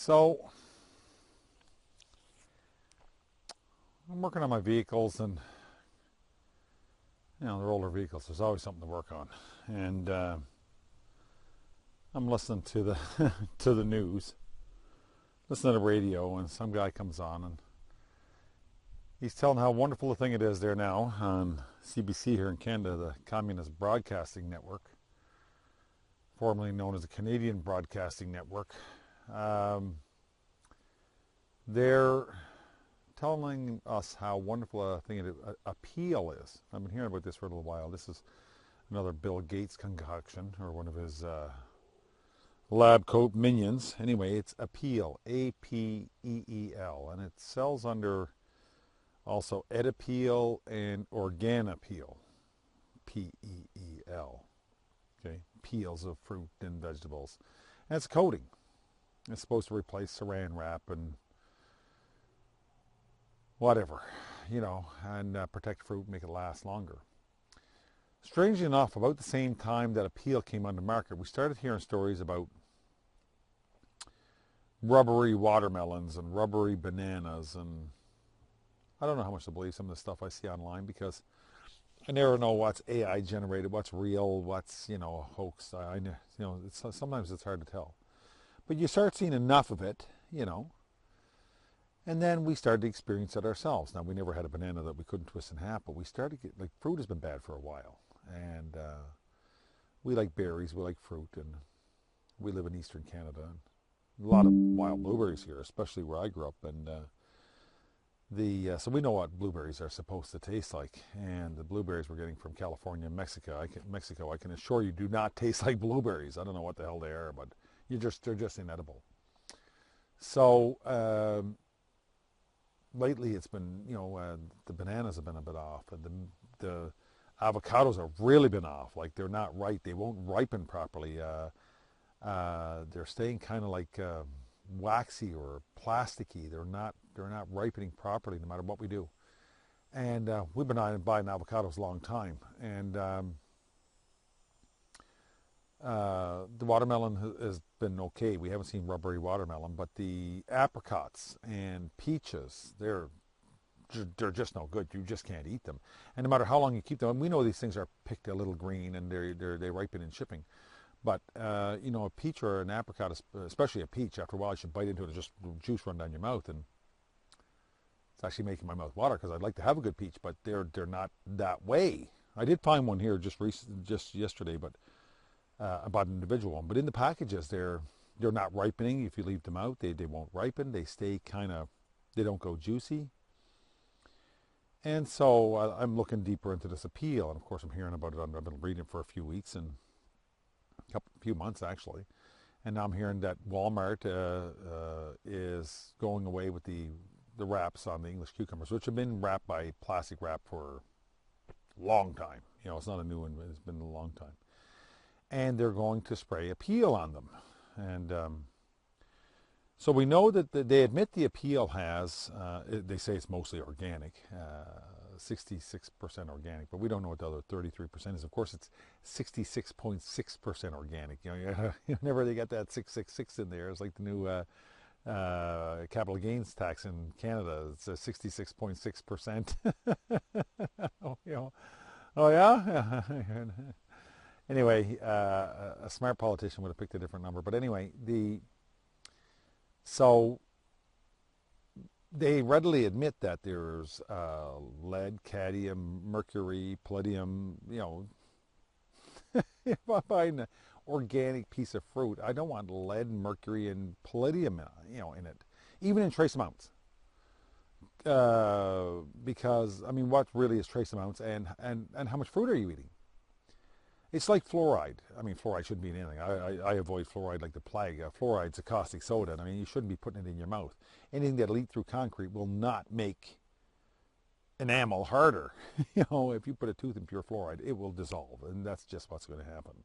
So I'm working on my vehicles, and they're older vehicles. There's always something to work on, and I'm listening to the to the news, listening to the radio, and some guy comes on and he's telling how wonderful a thing it is there now on CBC here in Canada, the Communist Broadcasting Network, formerly known as the Canadian Broadcasting Network. They're telling us how wonderful a thing APEEL is. I've been hearing about this for a little while. This is another Bill Gates concoction, or one of his lab coat minions. Anyway, it's APEEL, A-P-E-E-L, and it sells under also Edapeel and Organapeel, P-E-E-L. Okay, peels of fruit and vegetables. And it's a coating. It's supposed to replace saran wrap and whatever, and protect fruit, make it last longer. Strangely enough, about the same time that APEEL came on the market, we started hearing stories about rubbery watermelons and rubbery bananas, and I don't know how much to believe some of the stuff I see online, because I never know what's AI generated, what's real, what's a hoax. Sometimes it's hard to tell. But you start seeing enough of it, and then we started to experience it ourselves. Now, we never had a banana that we couldn't twist in half, but we started to get, fruit has been bad for a while. And we like berries, we like fruit, and we live in eastern Canada. And a lot of wild blueberries here, especially where I grew up. And so we know what blueberries are supposed to taste like. And the blueberries we're getting from California and Mexico, I can assure you, do not taste like blueberries. I don't know what the hell they are, but they're just inedible. So lately it's been, the bananas have been a bit off, and the avocados have really been off. Like, they're not right. They won't ripen properly. They're staying kind of like waxy or plasticky. They're not ripening properly no matter what we do. And we've been buying avocados a long time, and the watermelon has been okay. We haven't seen rubbery watermelon, but the apricots and peaches, they're just no good. You just can't eat them. And no matter how long you keep them, and we know these things are picked a little green and they ripen in shipping. But a peach or an apricot, especially a peach, after a while you should bite into it and just juice run down your mouth, and it's actually making my mouth water, because I'd like to have a good peach, but they're not that way. I did find one here just yesterday, but I bought an individual one. But in the packages, they're not ripening. If you leave them out, they won't ripen. They stay they don't go juicy. And so I'm looking deeper into this APEEL, and of course I'm hearing about it. I've been reading it for a few weeks, and a few months actually. And now I'm hearing that Walmart is going away with the wraps on the English cucumbers, which have been wrapped by plastic wrap for a long time. It's not a new one, but it's been a long time. And they're going to spray APEEL on them. And so we know that they admit the APEEL has, they say it's mostly organic, 66% organic, but we don't know what the other 33% is. Of course, it's 66.6% organic. Whenever they get that 666 in there, it's like the new capital gains tax in Canada. It's 66.6%. Oh yeah. Anyway, a smart politician would have picked a different number. But anyway, so they readily admit that there's lead, cadmium, mercury, palladium. If I'm buying an organic piece of fruit, I don't want lead, mercury, and palladium, in it, even in trace amounts. Because what really is trace amounts, and how much fruit are you eating? It's like fluoride. Fluoride shouldn't be in anything. I avoid fluoride like the plague. Fluoride's a caustic soda, and you shouldn't be putting it in your mouth. Anything that'll eat through concrete will not make enamel harder. If you put a tooth in pure fluoride, it will dissolve, and that's just what's going to happen.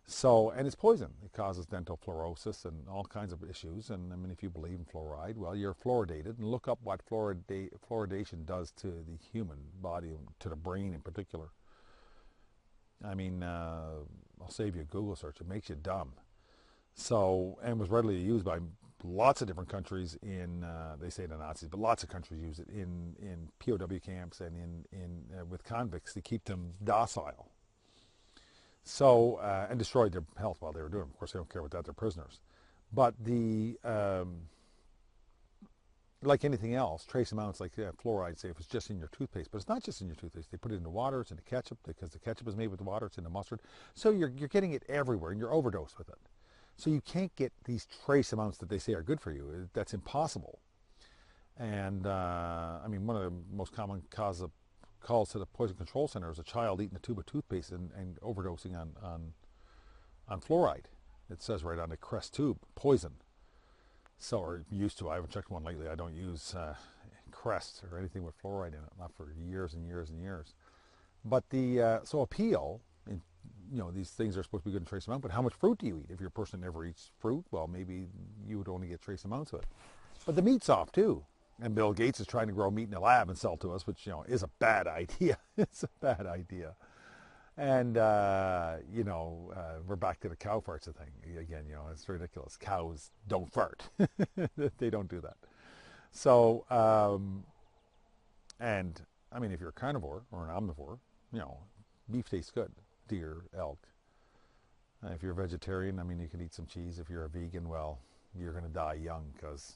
So, and it's poison. It causes dental fluorosis and all kinds of issues. And if you believe in fluoride, well, you're fluoridated. And look up what fluoridation does to the human body, to the brain in particular. I'll save you a Google search. It makes you dumb. So, and was readily used by lots of different countries in, they say the Nazis, but lots of countries use it in POW camps and with convicts to keep them docile. So, and destroyed their health while they were doing it. Of course, they don't care about that, they're prisoners. But like anything else, trace amounts like fluoride, say if it's just in your toothpaste, but it's not just in your toothpaste. They put it in the water, it's in the ketchup, because the ketchup is made with the water, it's in the mustard. So you're getting it everywhere, and you're overdosed with it. So you can't get these trace amounts that they say are good for you. That's impossible. And I mean, one of the most common calls to the Poison Control Center is a child eating a tube of toothpaste and overdosing on fluoride. It says right on the Crest tube, poison. So, or used to. I haven't checked one lately. I don't use Crest or anything with fluoride in it, not for years and years and years. But so APEEL, these things are supposed to be good in trace amount, but how much fruit do you eat? If you're a person that never eats fruit, well, maybe you would only get trace amounts of it. But the meat's off too. And Bill Gates is trying to grow meat in a lab and sell to us, which, is a bad idea. It's a bad idea. And, we're back to the cow farts thing. Again, it's ridiculous. Cows don't fart. They don't do that. So, and, I mean, if you're a carnivore or an omnivore, beef tastes good. Deer, elk. If you're a vegetarian, I mean, you can eat some cheese. If you're a vegan, well, you're going to die young because,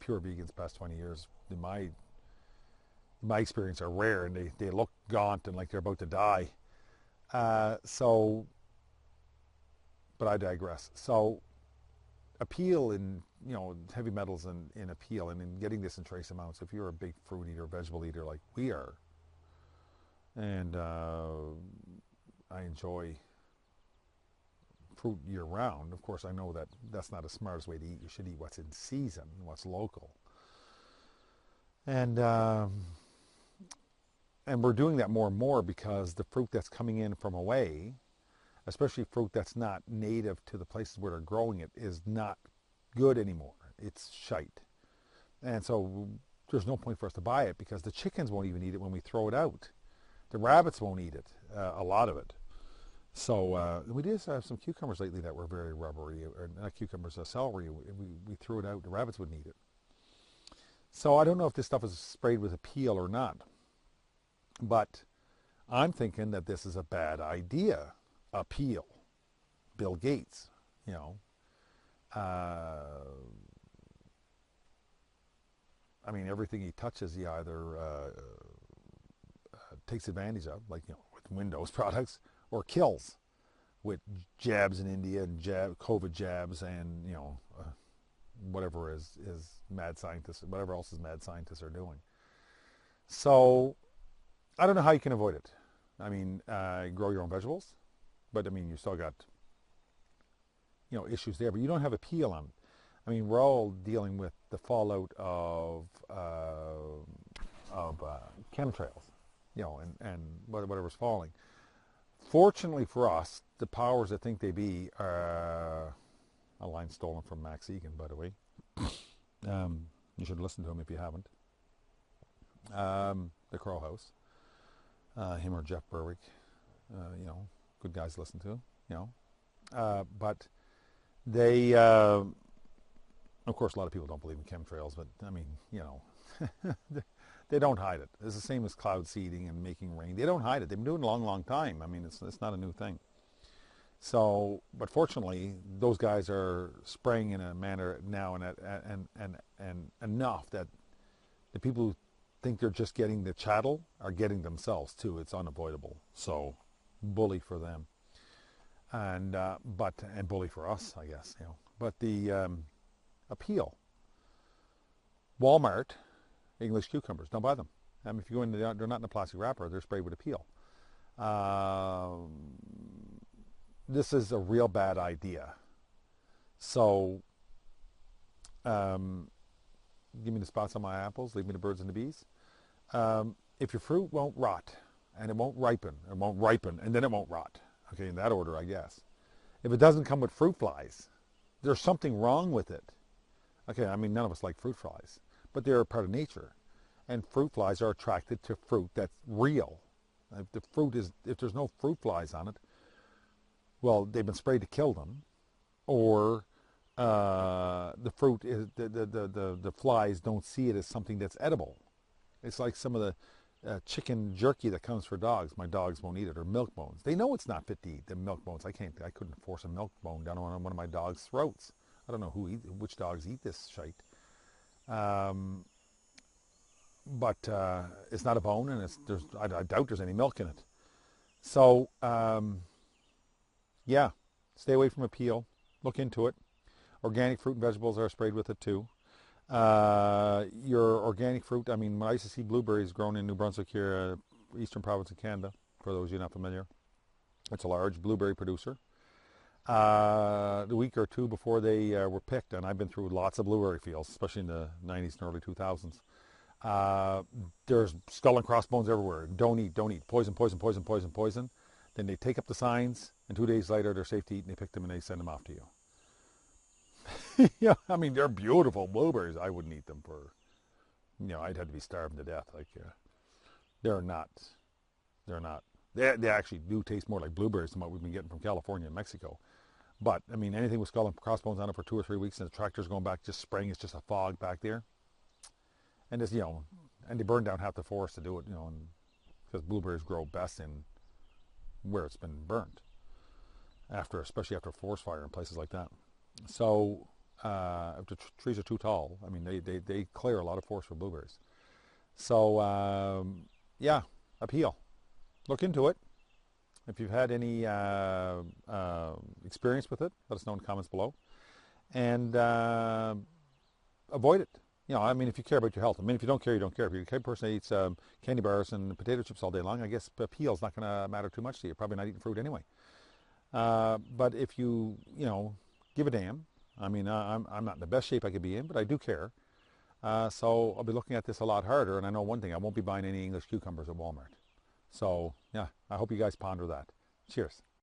pure vegans past 20 years, in my experience, are rare, and they look gaunt and like they're about to die. But I digress. So APEEL in, heavy metals in APEEL and in getting this in trace amounts, if you're a big fruit eater, vegetable eater like we are, and I enjoy fruit year round. Of course, I know that that's not the smartest way to eat. You should eat what's in season, what's local. And we're doing that more and more because the fruit that's coming in from away, especially fruit that's not native to the places where they're growing it, is not good anymore. It's shite. And so there's no point for us to buy it because the chickens won't even eat it when we throw it out. The rabbits won't eat it, a lot of it. So we did have some cucumbers lately that were very rubbery, or not cucumbers, celery. We threw it out. The rabbits wouldn't eat it. So I don't know if this stuff is sprayed with APEEL or not. But I'm thinking that this is a bad idea. APEEL. Bill Gates, I mean, everything he touches, he either takes advantage of, like, with Windows products, or kills with jabs in India and COVID jabs and, whatever is mad scientists, whatever else is mad scientists are doing. So I don't know how you can avoid it. I mean, grow your own vegetables, but I mean, you still got, issues there, but you don't have APEEL on. I mean, we're all dealing with the fallout of chemtrails, and whatever's falling. Fortunately for us, the powers that think they be are a line stolen from Max Egan, by the way. You should listen to him if you haven't. The Crow House, him or Jeff Berwick, good guys to listen to, but they, of course, a lot of people don't believe in chemtrails, but I mean, they don't hide it. It's the same as cloud seeding and making rain. They don't hide it. They've been doing it a long, long time. I mean, it's not a new thing. So, but fortunately, those guys are spraying in a manner now and enough that the people who think they're just getting the chattel are getting themselves too. It's unavoidable. So, bully for them, and bully for us, I guess. But the APEEL, Walmart. English cucumbers, don't buy them. I mean, if you go in, they're not in a plastic wrapper. They're sprayed with APEEL. This is a real bad idea. So, give me the spots on my apples. Leave me the birds and the bees. If your fruit won't rot, and it won't ripen, and then it won't rot. Okay, in that order, I guess. If it doesn't come with fruit flies, there's something wrong with it. Okay, I mean, none of us like fruit flies, but they're a part of nature, and fruit flies are attracted to fruit that's real. If there's no fruit flies on it, well, they've been sprayed to kill them, or fruit is the flies don't see it as something that's edible. It's like some of the chicken jerky that comes for dogs. My dogs won't eat it, or milk bones. They know it's not fit to eat. The milk bones. I couldn't force a milk bone down on one of my dogs' throats. I don't know which dogs eat this shite. Um, but it's not a bone, and I doubt there's any milk in it. So yeah, stay away from APEEL. Look into it. Organic fruit and vegetables are sprayed with it too. Your organic fruit, I mean, when I used to see blueberries grown in New Brunswick here, eastern province of Canada, for those of you not familiar, it's a large blueberry producer. The week or two before they were picked, and I've been through lots of blueberry fields, especially in the 90s and early 2000s, there's skull and crossbones everywhere. Don't eat, don't eat. Poison, poison, poison, poison, poison. Then they take up the signs, and 2 days later they're safe to eat, and they pick them and they send them off to you. Yeah, I mean, they're beautiful blueberries. I wouldn't eat them for, I'd have to be starving to death. Like, they're not. They're not. They actually do taste more like blueberries than what we've been getting from California and Mexico. But, I mean, anything with skull and crossbones on it for 2 or 3 weeks, and the tractor's going back, just spraying, it's just a fog back there. And it's, and they burn down half the forest to do it, and because blueberries grow best in where it's been burnt, especially after a forest fire in places like that. So if the trees are too tall, I mean, they clear a lot of forest for blueberries. So yeah, APEEL. Look into it. If you've had any experience with it, let us know in the comments below. And avoid it. I mean, if you care about your health. I mean, if you don't care, you don't care. If you're the kind of person that eats candy bars and potato chips all day long, I guess APEEL's not going to matter too much to you. You're probably not eating fruit anyway. But if you, give a damn. I mean, I'm not in the best shape I could be in, but I do care. So I'll be looking at this a lot harder. And I know one thing, I won't be buying any English cucumbers at Walmart. So, yeah, I hope you guys ponder that. Cheers.